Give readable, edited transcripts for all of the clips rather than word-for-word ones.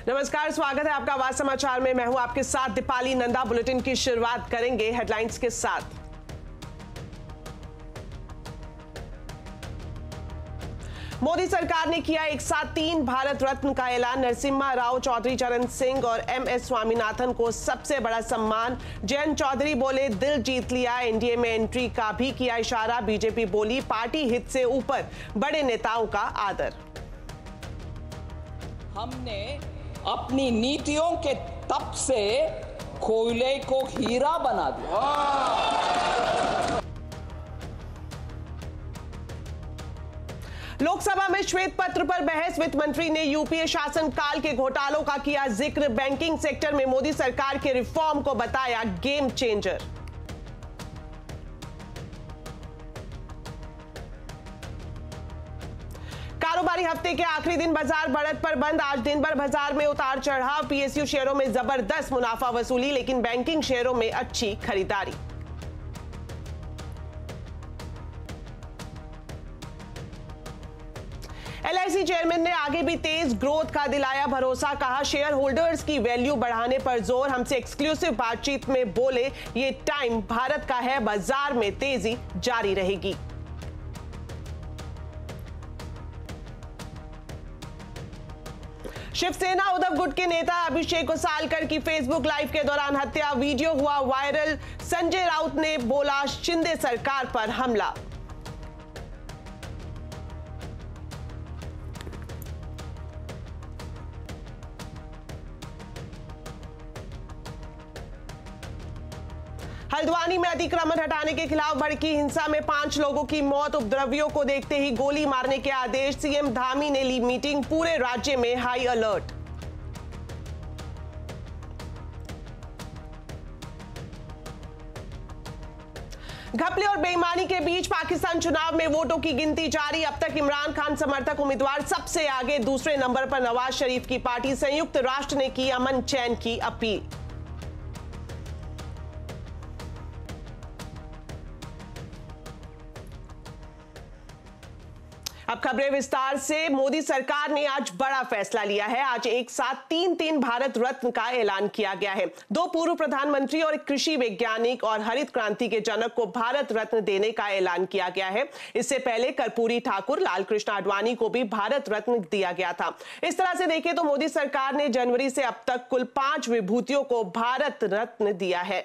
नमस्कार, स्वागत है आपका आवाज समाचार में। मैं हूं आपके साथ दीपाली नंदा। बुलेटिन की शुरुआत करेंगे हेडलाइंस के साथ। मोदी सरकार ने किया एक साथ 3 भारत रत्न का ऐलान। नरसिम्हा राव, चौधरी चरण सिंह और MS स्वामीनाथन को सबसे बड़ा सम्मान। जयंत चौधरी बोले दिल जीत लिया। एनडीए में एंट्री का भी किया इशारा। बीजेपी बोली पार्टी हित से ऊपर बड़े नेताओं का आदर। हमने अपनी नीतियों के तप से कोयले को हीरा बना दिया। लोकसभा में श्वेत पत्र पर बहस। वित्त मंत्री ने यूपीए शासन काल के घोटालों का किया जिक्र। बैंकिंग सेक्टर में मोदी सरकार के रिफॉर्म को बताया गेम चेंजर। कारोबारी हफ्ते के आखिरी दिन बाजार बढ़त पर बंद। आज दिन भर बाजार में उतार चढ़ाव। पीएसयू शेयरों में जबरदस्त मुनाफा वसूली, लेकिन बैंकिंग शेयरों में अच्छी खरीदारी। LIC चेयरमैन ने आगे भी तेज ग्रोथ का दिलाया भरोसा। कहा शेयर होल्डर्स की वैल्यू बढ़ाने पर जोर। हमसे एक्सक्लूसिव बातचीत में बोले ये टाइम भारत का है, बाजार में तेजी जारी रहेगी। शिवसेना उद्धव गुट के नेता अभिषेक उसालकर की फेसबुक लाइव के दौरान हत्या। वीडियो हुआ वायरल। संजय राउत ने बोला शिंदे सरकार पर हमला। हल्द्वानी में अतिक्रमण हटाने के खिलाफ भड़की हिंसा में 5 लोगों की मौत। उपद्रवियों को देखते ही गोली मारने के आदेश। सीएम धामी ने ली मीटिंग। पूरे राज्य में हाई अलर्ट। घपले और बेईमानी के बीच पाकिस्तान चुनाव में वोटों की गिनती जारी। अब तक इमरान खान समर्थक उम्मीदवार सबसे आगे। दूसरे नंबर पर नवाज शरीफ की पार्टी। संयुक्त राष्ट्र ने की अमन चैन की अपील। अब खबरें विस्तार से। मोदी सरकार ने आज बड़ा फैसला लिया है। आज एक साथ 3 भारत रत्न का ऐलान किया गया है। 2 पूर्व प्रधानमंत्री और एक कृषि वैज्ञानिक और हरित क्रांति के जनक को भारत रत्न देने का ऐलान किया गया है। इससे पहले कर्पूरी ठाकुर, लाल कृष्ण आडवाणी को भी भारत रत्न दिया गया था। इस तरह से देखें तो मोदी सरकार ने जनवरी से अब तक कुल 5 विभूतियों को भारत रत्न दिया है।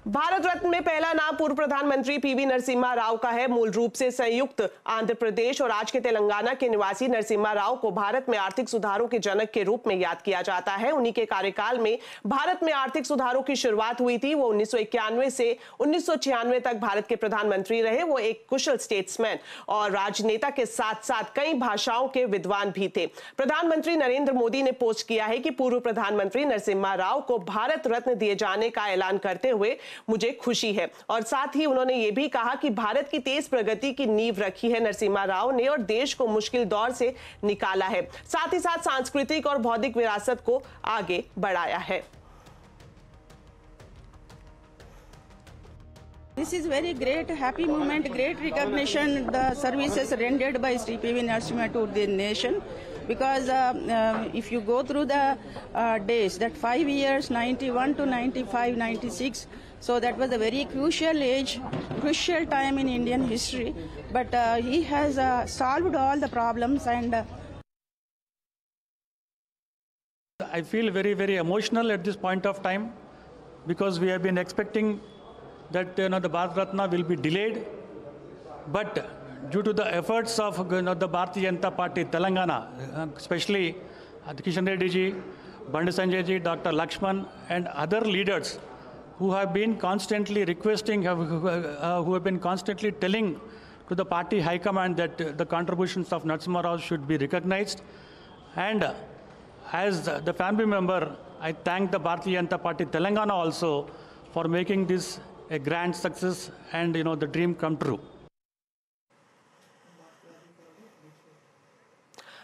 भारत रत्न में पहला नाम पूर्व प्रधानमंत्री PV नरसिम्हा राव का है। मूल रूप से संयुक्त आंध्र प्रदेश और आज के तेलंगाना के निवासी नरसिम्हा राव को भारत में आर्थिक सुधारों के जनक के रूप में याद किया जाता है। उन्हीं के कार्यकाल में भारत में आर्थिक सुधारों की शुरुआत हुई थी। वो 1991 से 1996 तक भारत के प्रधानमंत्री रहे। वो एक कुशल स्टेट्समैन और राजनेता के साथ साथ कई भाषाओं के विद्वान भी थे। प्रधानमंत्री नरेंद्र मोदी ने पोस्ट किया है कि पूर्व प्रधानमंत्री नरसिम्हा राव को भारत रत्न दिए जाने का ऐलान करते हुए मुझे खुशी है। और साथ ही उन्होंने ये भी कहा कि भारत की तेज प्रगति की नींव रखी है नरसिम्हा राव ने और देश को मुश्किल दौर से निकाला है। साथ ही साथ सांस्कृतिक और बौद्धिक विरासत को आगे बढ़ाया है। This is very great, happy moment, great recognition the services rendered by Sri PV Narasimha to the nation. Because if you go through the days, that 5 years, 91 to 95, 96, so that was a very crucial age, crucial time in Indian history. But he has solved all the problems and I feel very, very emotional at this point of time because we have been expecting that the Bharat Ratna will be delayed, but due to the efforts of the Bharatiya Janata Party Telangana, especially Kishan Reddy ji, Bandi Sanjay ji, Dr. Lakshman and other leaders who have been constantly requesting, who have been constantly telling to the party high command that the contributions of Narasimha Rao should be recognized. And as the family member, I thank the Bharatiya Janata Party Telangana also for making this a grand success and the dream come true.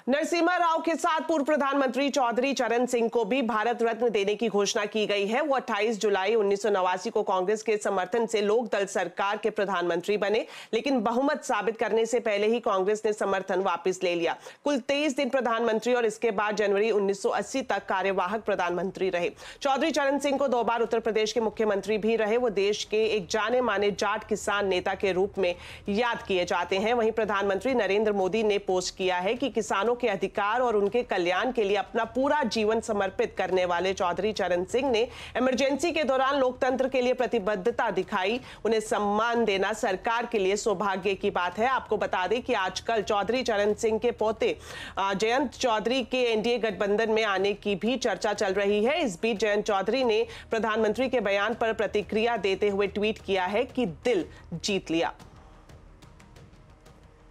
Narasimha Rao के साथ पूर्व प्रधानमंत्री चौधरी चरण सिंह को भी भारत रत्न देने की घोषणा की गई है। वो 28 जुलाई 1989 को कांग्रेस के समर्थन से लोक दल सरकार के प्रधानमंत्री बने, लेकिन बहुमत साबित करने से पहले ही कांग्रेस ने समर्थन वापस ले लिया। कुल 23 दिन प्रधानमंत्री और इसके बाद जनवरी 1980 तक कार्यवाहक प्रधानमंत्री रहे। चौधरी चरण सिंह को 2 बार उत्तर प्रदेश के मुख्यमंत्री भी रहे। वो देश के एक जाने माने जाट किसान नेता के रूप में याद किए जाते हैं। वहीं प्रधानमंत्री नरेंद्र मोदी ने पोस्ट किया है कि किसानों के अधिकार और उनके कल्याण के लिए अपना पूरा जीवन समर्पित करने वाले चौधरी चरण सिंह ने इमरजेंसी के दौरान लोकतंत्र के लिए प्रतिबद्धता दिखाई। उन्हें सम्मान देना सरकार के लिए सौभाग्य की बात है। आपको बता दें कि आजकल चौधरी चरण सिंह के पोते जयंत चौधरी के एनडीए गठबंधन में आने की भी चर्चा चल रही है। इस बीच जयंत चौधरी ने प्रधानमंत्री के बयान पर प्रतिक्रिया देते हुए ट्वीट किया है कि दिल जीत लिया।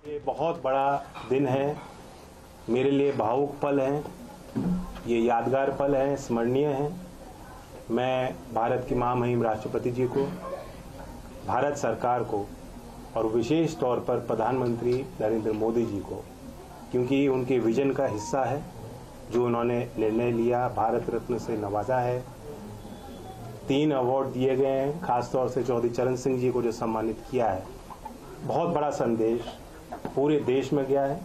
ये बहुत बड़ा दिन है, मेरे लिए भावुक पल हैं, ये यादगार पल हैं, स्मरणीय हैं। मैं भारत की महामहिम राष्ट्रपति जी को, भारत सरकार को और विशेष तौर पर प्रधानमंत्री नरेंद्र मोदी जी को, क्योंकि उनके विजन का हिस्सा है जो उन्होंने निर्णय लिया, भारत रत्न से नवाजा है। 3 अवार्ड दिए गए हैं, खासतौर से चौधरी चरण सिंह जी को जो सम्मानित किया है। बहुत बड़ा संदेश पूरे देश में गया है।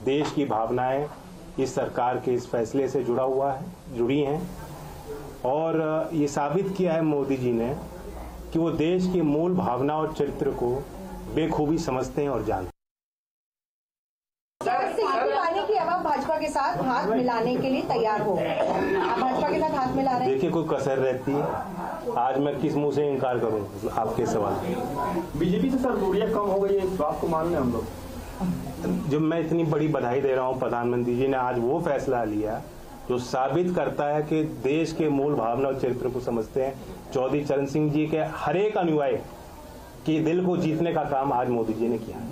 देश की भावनाएं इस सरकार के इस फैसले से जुड़ी हैं और ये साबित किया है मोदी जी ने कि वो देश की मूल भावना और चरित्र को बेखूबी समझते हैं और जानते हैं। कि अब आप भाजपा के साथ हाथ मिलाने के लिए तैयार हो, आप भाजपा के साथ हाथ मिला रहे हैं। देखिए, कोई कसर रहती है। आज मैं किस मुंह से इनकार करूं आपके सवाल। बीजेपी से सर दूरियां कम हो गई है, इस बात को मान लें हम लोग। जब मैं इतनी बड़ी बधाई दे रहा हूं, प्रधानमंत्री जी ने आज वो फैसला लिया जो साबित करता है कि देश के मूल भावना और चरित्र को समझते हैं। चौधरी चरण सिंह जी के हर एक अनुयायी के दिल को जीतने का काम आज मोदी जी ने किया।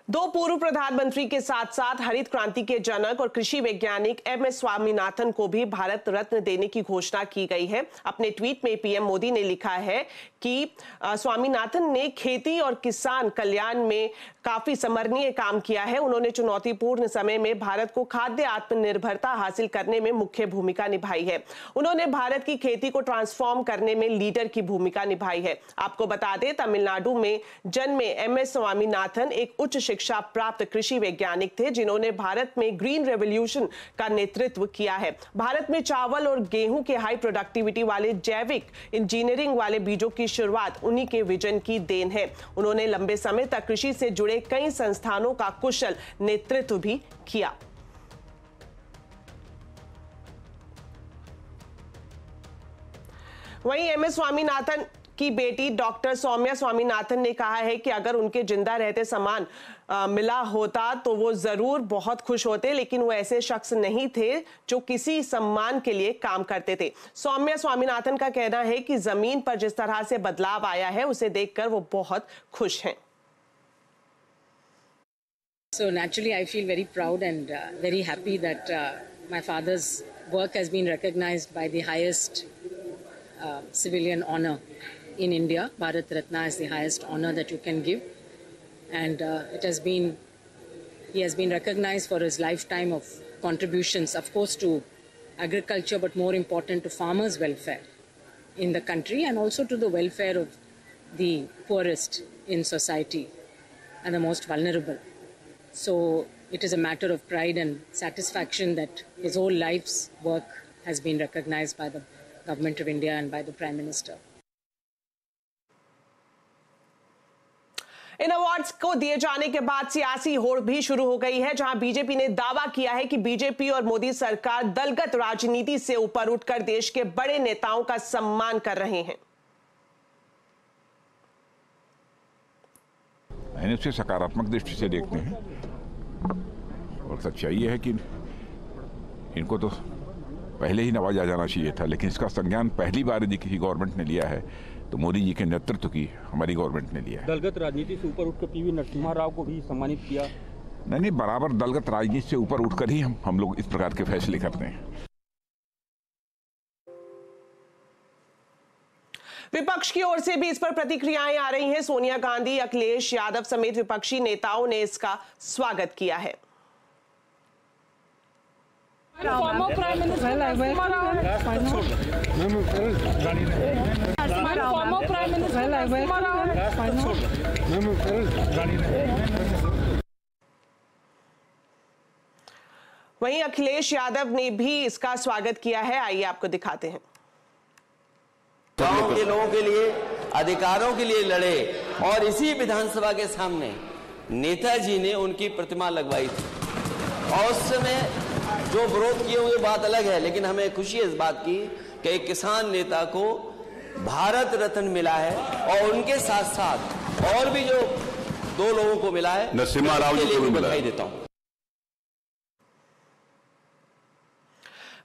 2 पूर्व प्रधानमंत्री के साथ साथ हरित क्रांति के जनक और कृषि वैज्ञानिक एमएस स्वामीनाथन को भी भारत रत्न देने की घोषणा की गई है। अपने ट्वीट में पीएम मोदी ने लिखा है कि स्वामीनाथन ने खेती और किसान कल्याण में काफी समरणीय काम किया है। उन्होंने चुनौतीपूर्ण समय में भारत को खाद्य आत्मनिर्भरता हासिल करने में मुख्य भूमिका निभाई है। उन्होंने भारत की खेती को ट्रांसफॉर्म करने में लीडर की भूमिका निभाई है। आपको बता दें, तमिलनाडु में जन्मे एमएस स्वामीनाथन एक उच्च शिक्षा प्राप्त कृषि वैज्ञानिक थे, जिन्होंने भारत में ग्रीन रेवोल्यूशन का नेतृत्व किया है। भारत में चावल और गेहूं के हाई प्रोडक्टिविटी वाले जैविक इंजीनियरिंग वाले बीजों की शुरुआत उन्हीं के विजन की देन है। उन्होंने लंबे समय तक कृषि से जुड़े कई संस्थानों का कुशल नेतृत्व भी किया। वहीं एमएस स्वामीनाथन की बेटी डॉक्टर सौम्या स्वामीनाथन ने कहा है कि अगर उनके जिंदा रहते सम्मान मिला होता तो वो जरूर बहुत खुश होते, लेकिन वो ऐसे शख्स नहीं थे जो किसी सम्मान के लिए काम करते थे। सौम्या स्वामीनाथन का कहना है कि जमीन पर जिस तरह से बदलाव आया है उसे देखकर वो बहुत खुश हैं। So naturally I feel very proud and very happy that my father's work has been recognized by the highest civilian honor in India. Bharat Ratna is the highest honor that you can give, and he has been recognized for his lifetime of contributions, of course, to agriculture, but more important to farmers' welfare in the country and also to the welfare of the poorest in society and the most vulnerable. So it is a matter of pride and satisfaction that his whole life's work has been recognized by the Government of India and by the Prime Minister. In awards को दिए जाने के बाद सियासी होड़ भी शुरू हो गई है, जहां बीजेपी ने दावा किया है कि बीजेपी और मोदी सरकार दलगत राजनीति से ऊपर उठकर देश के बड़े नेताओं का सम्मान कर रहे हैं। मैंने उसे सकारात्मक दृष्टि से देखते हैं और सच्चाई ये है कि इनको तो पहले ही नवाजा जाना चाहिए था, लेकिन इसका संज्ञान पहली बार यदि किसी गवर्नमेंट ने लिया है तो मोदी जी के नेतृत्व की हमारी गवर्नमेंट ने लिया है। दलगत राजनीति से ऊपर उठकर पीवी नरसिम्हा राव को भी सम्मानित किया। नहीं, बराबर दलगत राजनीति से ऊपर उठकर ही हम लोग इस प्रकार के फैसले करते हैं। विपक्ष की ओर से भी इस पर प्रतिक्रियाएं आ रही हैं। सोनिया गांधी, अखिलेश यादव समेत विपक्षी नेताओं ने इसका स्वागत किया है। वहीं अखिलेश यादव ने भी इसका स्वागत किया है। आइए आपको दिखाते हैं। गांव के लोगों के लिए, अधिकारों के लिए लड़े और इसी विधानसभा के सामने नेताजी ने उनकी प्रतिमा लगवाई थी और उस समय जो विरोध किए हुए बात अलग है, लेकिन हमें खुशी है इस बात की कि एक किसान नेता को भारत रत्न मिला है और उनके साथ साथ और भी जो दो लोगों को मिला है, नरसिम्हा राव जी को भी मिला बधाई देता हूं।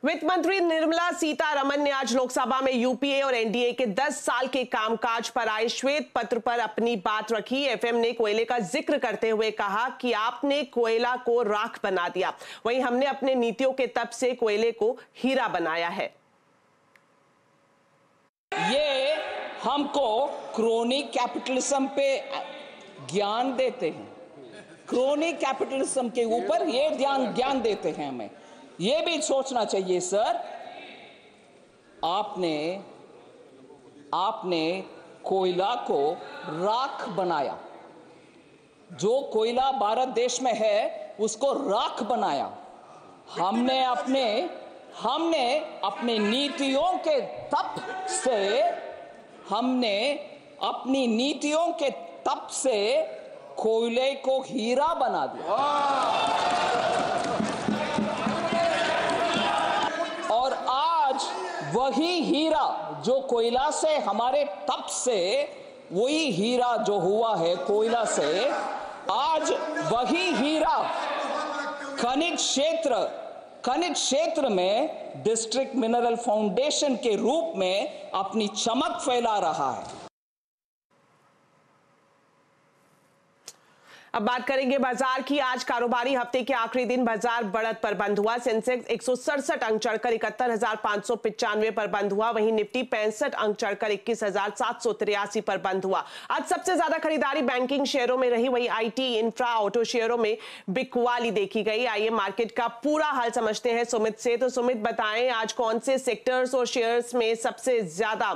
वित्त मंत्री निर्मला सीतारमण ने आज लोकसभा में यूपीए और एनडीए के 10 साल के कामकाज पर आए श्वेत पत्र पर अपनी बात रखी। एफएम ने कोयले का जिक्र करते हुए कहा कि आपने कोयला को राख बना दिया, वहीं हमने अपने नीतियों के तप से कोयले को हीरा बनाया है। ये हमको क्रोनी कैपिटलिज्म पे ज्ञान देते हैं, क्रोनी कैपिटलिज्म के ऊपर ये ज्ञान देते हैं। हमें ये भी सोचना चाहिए सर, आपने कोयला को राख बनाया, जो कोयला भारत देश में है उसको राख बनाया। हमने अपने नीतियों के तप से कोयले को हीरा बना दिया और आज वही हीरा जो कोयला से, हमारे तप से वही हीरा जो हुआ है कोयला से, आज वही हीरा खनिज क्षेत्र में डिस्ट्रिक्ट मिनरल फाउंडेशन के रूप में अपनी चमक फैला रहा है। अब बात करेंगे बाजार की। आज कारोबारी हफ्ते के आखिरी दिन बाजार बढ़त पर बंद हुआ। सेंसेक्स 167 अंक चढ़कर 71,595 पर बंद हुआ। वहीं निफ्टी 65 अंक चढ़कर 21,783 पर बंद हुआ। आज सबसे ज्यादा खरीदारी बैंकिंग शेयरों में रही, वहीं आईटी, इंफ्रा, ऑटो शेयरों में बिकवाली देखी गई। आइए मार्केट का पूरा हाल समझते हैं सुमित से। तो सुमित बताएं, आज कौन से सेक्टर्स और शेयर्स में सबसे ज्यादा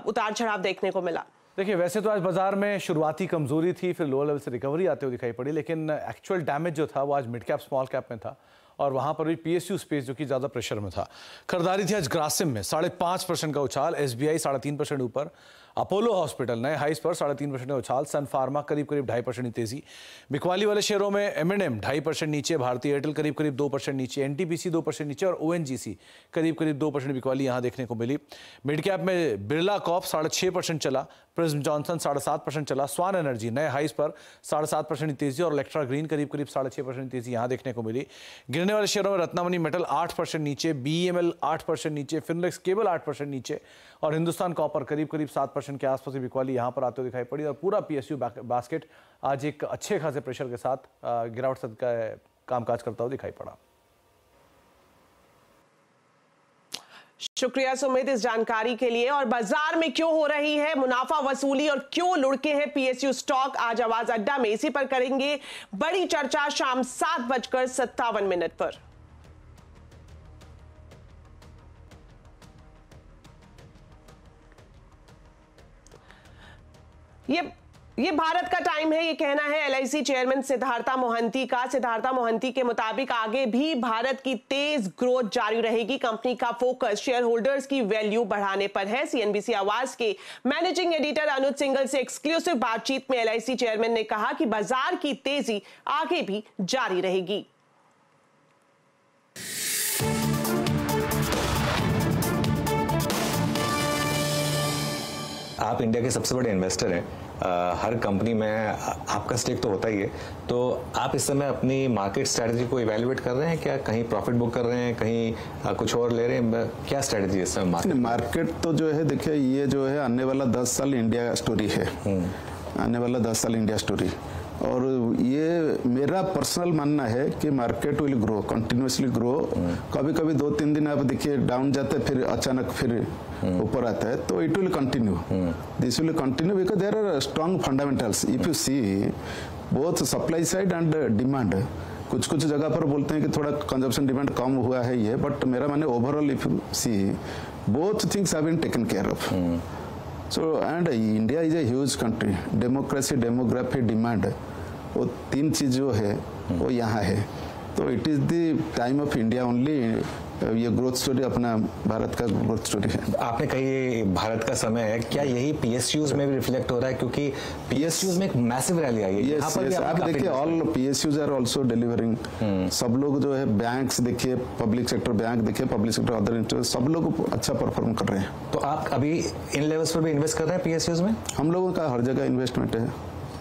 उतार चढ़ाव देखने को मिला? देखिए, वैसे तो आज बाजार में शुरुआती कमजोरी थी, फिर लोअर लेवल से रिकवरी आते हुए दिखाई पड़ी, लेकिन एक्चुअल डैमेज जो था वो आज मिड कैप स्मॉल कैप में था और वहां पर भी पीएसयू स्पेस जो कि ज्यादा प्रेशर में था। खरीदारी थी आज ग्रासिम में 5.5% का उछाल, एसबीआई 3.5% ऊपर, अपोलो हॉस्पिटल नए हाइस पर 3.5% का उछाल, सन फार्मा करीब 2.5% तेजी। बिकवाली वाले शेयरों में एम&एम 2.5% नीचे, भारतीय एयरटेल करीब 2% नीचे, एनटीपीसी 2% नीचे और ओएनजीसी करीब 2% बिकवाली यहां देखने को मिली। मिड कैप में बिरला कॉप 6.5% चला, प्रिज्म जॉनसन 7.5% चला, स्वान एनर्जी नए हाइस पर 7.5% तेजी और इलेक्ट्रा ग्रीन करीब 6.5% तेजी यहां देखने को मिली। गिरने वाले शेयरों में रत्नामणि मेटल 8% नीचे, बीईएमएल 8% नीचे, फिनलेक्स केबल 8% नीचे और हिंदुस्तान कॉपर करीब 7% के आसपास बिकवाली यहां पर आते हुए दिखाई पड़ी। और पूरा पीएसयू बास्केट आज एक अच्छे खासे प्रेशर के साथ गिरावट से कामकाज करता हुआ दिखाई पड़ा। शुक्रिया सुमित इस जानकारी के लिए। और बाजार में क्यों हो रही है मुनाफा वसूली और क्यों लुढ़के हैं पीएसयू स्टॉक, आज आवाज अड्डा में इसी पर करेंगे बड़ी चर्चा शाम 7:57 पर। ये भारत का टाइम है, ये कहना है एलआईसी चेयरमैन सिद्धार्था मोहंती का। सिद्धार्था मोहंती के मुताबिक आगे भी भारत की तेज ग्रोथ जारी रहेगी। कंपनी का फोकस शेयर होल्डर्स की वैल्यू बढ़ाने पर है। सीएनबीसी आवाज के मैनेजिंग एडिटर अनुज सिंघल से एक्सक्लूसिव बातचीत में एलआईसी चेयरमैन ने कहा कि बाजार की तेजी आगे भी जारी रहेगी। आप इंडिया के सबसे बड़े इन्वेस्टर हैं, हर कंपनी में आपका स्टेक तो होता ही है, तो आप इस समय अपनी मार्केट स्ट्रेटजी को इवैल्यूएट कर रहे हैं क्या? कहीं प्रॉफिट बुक कर रहे हैं, कहीं कुछ और ले रहे हैं, क्या स्ट्रेटजी है इस समय? मार्केट तो जो है, देखिए ये जो है आने वाला 10 साल इंडिया स्टोरी है, आने वाला 10 साल इंडिया स्टोरी। और ये मेरा पर्सनल मानना है कि market will grow, continuously grow. कभी कभी 2-3 दिन आप देखिए डाउन जाते हैं, फिर अचानक फिर ऊपर आता है, तो it will continue, this will continue because there are strong fundamentals. If you see both supply side and demand, कुछ कुछ जगह पर बोलते हैं कि थोड़ा कंजप्शन डिमांड कम हुआ है ये, बट मेरा माने overall if you see both things have been taken care of. So and India is a huge country, democracy, demography, demand, वो 3 चीज जो है वो यहाँ है। तो it is the time of India only, ये ग्रोथ स्टोरी अपना भारत का ग्रोथ स्टोरी है। आपने कही भारत का समय है, क्या यही पीएसयूज में भी रिफ्लेक्ट हो रहा है? क्योंकि पीएसयूज में एक मैसिव रैली आई है। यहाँ पर भी आप देखिए all PSUs are also delivering. सब लोग जो है बैंक्स देखिए, पब्लिक सेक्टर बैंक देखिए, पब्लिक सेक्टर अदर इंटरेस्ट, सब लोग अच्छा परफॉर्म कर रहे हैं। तो आप अभी इन लेवल्स पर भी इन्वेस्ट कर रहे हैं पीएसयूज में? हम लोगों का हर जगह इन्वेस्टमेंट है।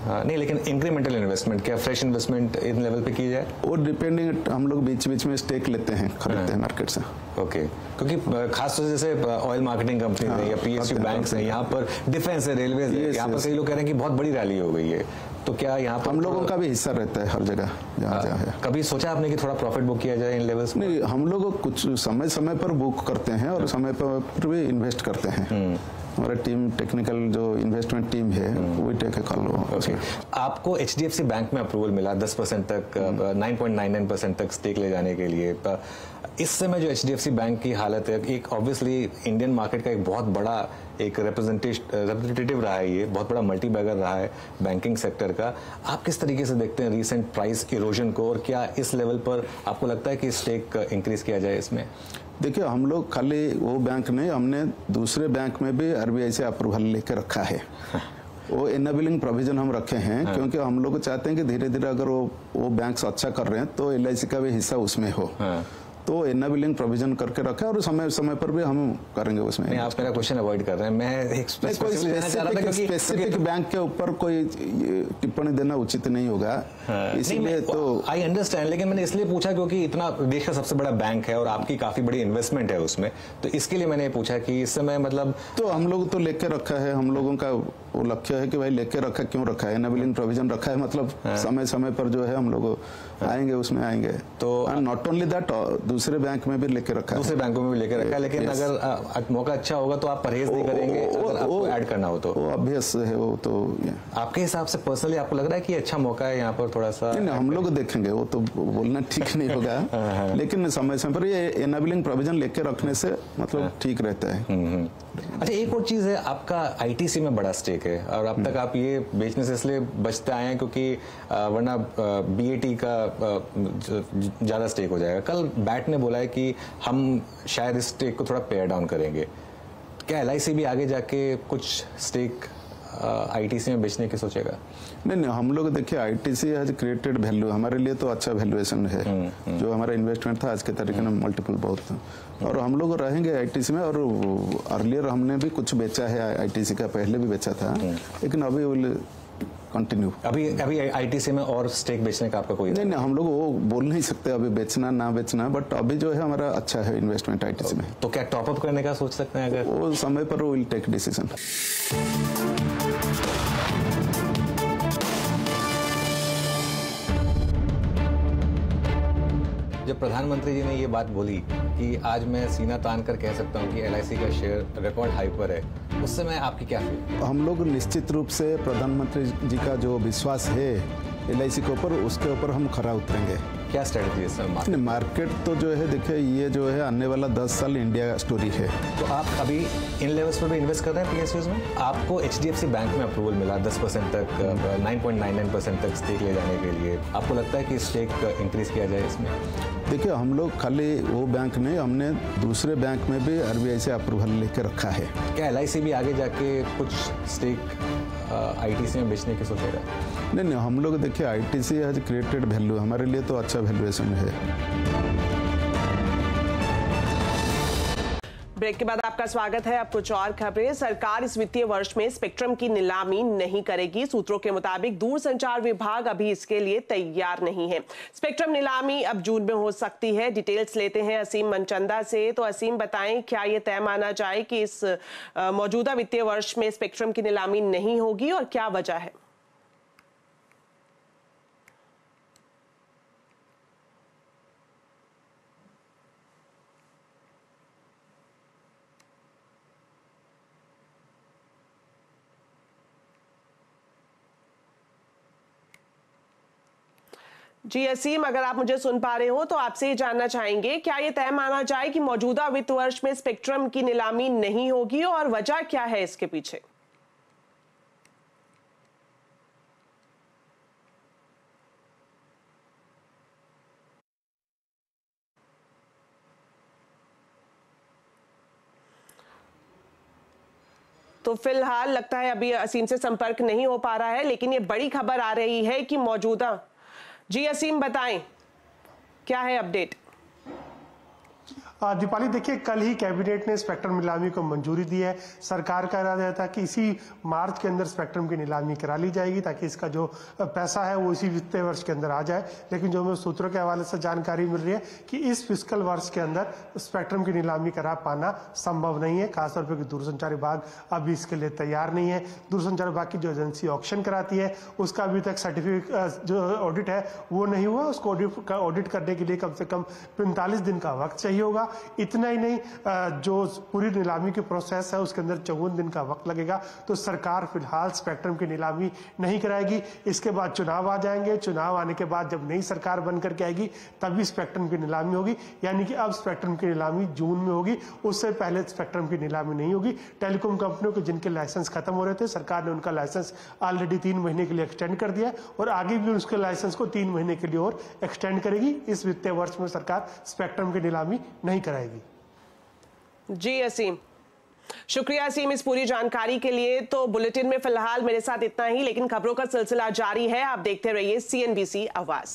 हाँ, नहीं, लेकिन इंक्रीमेंटल इन्वेस्टमेंट, क्या फ्रेश इन्वेस्टमेंट इन लेवल पे की जाए? वो डिपेंडिंग, हम लोग बीच बीच में स्टेक लेते हैं, खरीदते हैं मार्केट से। ओके, क्योंकि खासतौर से जैसे ऑयल मार्केटिंग कंपनी है या पीएसयू बैंक्स है, यहाँ पर डिफेंस है, रेलवे है, यहाँ पर कई लोग कह रहे हैं कि बहुत बड़ी रैली हो गई है, तो क्या यहाँ पर हम लोगों का भी हिस्सा रहता है हर जगह जहाँ जहाँ है। कभी सोचा आपने कि थोड़ा प्रॉफिट बुक किया जाए इन लेवल्स? नहीं, हम लोग कुछ समय समय पर बुक करते हैं और समय पर भी इन्वेस्ट करते हैं। हमारा टीम, टेक्निकल जो इन्वेस्टमेंट टीम है, वो टेक कॉल। आपको एचडीएफसी बैंक में अप्रूवल मिला 10% तक, 9.99% तक स्टेक ले जाने के लिए। इस समय जो एचडीएफसी बैंक की हालत है, एक ऑब्वियसली इंडियन मार्केट का एक बहुत बड़ा एक रिप्रेजेंटेटिव रहा है, ये बहुत बड़ा मल्टी बैगर रहा है बैंकिंग सेक्टर का। आप किस तरीके से देखते हैं रीसेंट प्राइस इरोजन को, और क्या इस लेवल पर आपको लगता है कि स्टेक इंक्रीज किया जाए इसमें? देखिए, हम लोग खाली वो बैंक नहीं, हमने दूसरे बैंक में भी आरबीआई से अप्रूवल लेके रखा है। वो एनेबलिंग प्रोविजन हम रखे हैं, क्योंकि हम लोग चाहते हैं कि धीरे धीरे अगर वो बैंक्स अच्छा कर रहे हैं तो एलआईसी का भी हिस्सा उसमें हो। तो एनेबलिंग प्रोविजन करके रखा है और समय समय पर भी हम करेंगे उसमें। नहीं, आप मेरा क्वेश्चन अवॉइड कर रहे हैं। मैं एक स्पेसिफिक बैंक के ऊपर कोई टिप्पणी देना उचित नहीं होगा, इसलिए तो आई अंडरस्टैंड। लेकिन मैंने इसलिए पूछा क्योंकि इतना देश का सबसे बड़ा बैंक है और आपकी काफी बड़ी इन्वेस्टमेंट है उसमें, तो इसके लिए मैंने पूछा कि इस समय मतलब तो हम लोग तो लेके रखा है। हम लोगों का वो लक्ष्य है कि भाई लेके रखा, क्यों रखा है, एनेबलिंग प्रोविजन रखा है, मतलब समय समय पर जो है हम लोग आएंगे उसमें आएंगे। तो नॉट ओनली दैट, दूसरे बैंक में भी लेके रखा है, दूसरे बैंकों में भी लेके रखा है। लेकिन अगर मौका अच्छा होगा तो आप परहेज नहीं करेंगे अगर आपको ऐड करना हो तो? वो ऑब्वियस है। वो तो आपके हिसाब से पर्सनली आपको लग रहा है कि अच्छा मौका है यहाँ पर थोड़ा सा? नहीं, हम लोग देखेंगे, वो तो बोलना ठीक नहीं होगा, लेकिन समय समय पर ये एनेबलिंग प्रोविजन लेके रखने से मतलब ठीक रहता है। अच्छा, एक और चीज है, आपका आईटीसी में बड़ा स्टेक है और अब तक आप ये बेचने से इसलिए बचते आए हैं क्योंकि वरना बीएटी का ज्यादा स्टेक हो जाएगा। कल बैट ने बोला है कि हम शायद इस स्टेक को थोड़ा पेयर डाउन करेंगे। क्या एलआईसी भी आगे जाके कुछ स्टेक आईटीसी में बेचने की सोचेगा? नहीं, हम लोग देखिए, आईटीसी हैज क्रिएटेड वैल्यू, हमारे लिए तो अच्छा वैल्यूएशन है। जो हमारा इन्वेस्टमेंट था आज के तरीके में मल्टीपल बहुत, और हम लोग रहेंगे आईटीसी में। और अर्लियर हमने भी कुछ बेचा है आईटीसी का, पहले भी बेचा था, लेकिन अभी विल कंटिन्यू। अभी आईटीसी में और स्टेक बेचने का आपका कोई नहीं, हम लोग वो बोल नहीं सकते अभी बेचना ना बेचना, बट अभी जो है हमारा अच्छा है इन्वेस्टमेंट आईटीसी में। तो क्या टॉप अप करने का सोच सकते हैं? अगर वो समय पर विल टेक डिसीजन। जब प्रधानमंत्री जी ने ये बात बोली कि आज मैं सीना तान कर कह सकता हूँ कि एलआईसी का शेयर रिकॉर्ड हाई पर है, उस समय आपकी क्या फीलिंग? हम लोग निश्चित रूप से प्रधानमंत्री जी का जो विश्वास है एलआईसी के ऊपर, उसके ऊपर हम खरा उतरेंगे। क्या स्ट्रेटजी है सर? मार्केट तो जो है देखिए, ये जो है आने वाला 10 साल इंडिया स्टोरी है। तो आप अभी इन लेवल्स पर भी इन्वेस्ट कर रहे हैं पीएसयूज में? आपको एचडीएफसी बैंक में अप्रूवल मिला 10% तक, 9.99% तक स्टेक ले जाने के लिए। आपको लगता है कि स्टेक इंक्रीज किया जाए इसमें? देखिए, हम लोग खाली वो बैंक नहीं, हमने दूसरे बैंक में भी आरबीआई से अप्रूवल लेके रखा है। क्या एलआईसी भी आगे जाके कुछ स्टेक आईटीसी में बेचने की सोचेगा? नहीं, हम लोग देखिए, आईटीसी हैज क्रिएटेड वैल्यू, हमारे लिए तो अच्छा वैल्यूएशन है। ब्रेक के बाद आपका स्वागत है। अब कुछ और खबरें। सरकार इस वित्तीय वर्ष में स्पेक्ट्रम की नीलामी नहीं करेगी। सूत्रों के मुताबिक दूरसंचार विभाग अभी इसके लिए तैयार नहीं है। स्पेक्ट्रम नीलामी अब जून में हो सकती है। डिटेल्स लेते हैं असीम मनचंदा से। तो असीम, बताएं, क्या ये तय माना जाए कि इस मौजूदा वित्तीय वर्ष में स्पेक्ट्रम की नीलामी नहीं होगी और क्या वजह है? जी असीम, अगर आप मुझे सुन पा रहे हो तो आपसे ये जानना चाहेंगे, क्या ये तय माना जाए कि मौजूदा वित्त वर्ष में स्पेक्ट्रम की नीलामी नहीं होगी और वजह क्या है इसके पीछे? तो फिलहाल लगता है अभी असीम से संपर्क नहीं हो पा रहा है, लेकिन ये बड़ी खबर आ रही है कि मौजूदा, जी असीम बताएं क्या है अपडेट? दीपाली देखिए, कल ही कैबिनेट ने स्पेक्ट्रम नीलामी को मंजूरी दी है। सरकार का इरादा था कि इसी मार्च के अंदर स्पेक्ट्रम की नीलामी करा ली जाएगी ताकि इसका जो पैसा है वो इसी वित्तीय वर्ष के अंदर आ जाए। लेकिन जो हमें सूत्रों के हवाले से जानकारी मिल रही है कि इस फिस्कल वर्ष के अंदर स्पेक्ट्रम की नीलामी करा पाना संभव नहीं है। खासतौर पर दूरसंचार विभाग अभी इसके लिए तैयार नहीं है। दूरसंचार विभाग की जो एजेंसी ऑक्शन कराती है उसका अभी तक सर्टिफिकेट जो ऑडिट है वो नहीं हुआ। उसको ऑडिट करने के लिए कम से कम 45 दिन का वक्त चाहिए होगा। इतना ही नहीं, जो पूरी नीलामी की प्रोसेस है उसके अंदर 54 दिन का वक्त लगेगा। तो सरकार फिलहाल स्पेक्ट्रम की नीलामी नहीं कराएगी। इसके बाद चुनाव आ जाएंगे। चुनाव आने के बाद जब नई सरकार बन करके आएगी तभी स्पेक्ट्रम की नीलामी होगी। यानी कि अब स्पेक्ट्रम की नीलामी जून में होगी, उससे पहले स्पेक्ट्रम की नीलामी नहीं होगी। टेलीकॉम कंपनियों के जिनके लाइसेंस खत्म हो रहे थे, सरकार ने उनका लाइसेंस ऑलरेडी 3 महीने के लिए एक्सटेंड कर दिया और आगे भी उसके लाइसेंस को 3 महीने के लिए और एक्सटेंड करेगी। इस वित्तीय वर्ष में सरकार स्पेक्ट्रम की नीलामी नहीं कराएगी। जी असीम, शुक्रिया असीम इस पूरी जानकारी के लिए। तो बुलेटिन में फिलहाल मेरे साथ इतना ही, लेकिन खबरों का सिलसिला जारी है। आप देखते रहिए CNBC आवाज।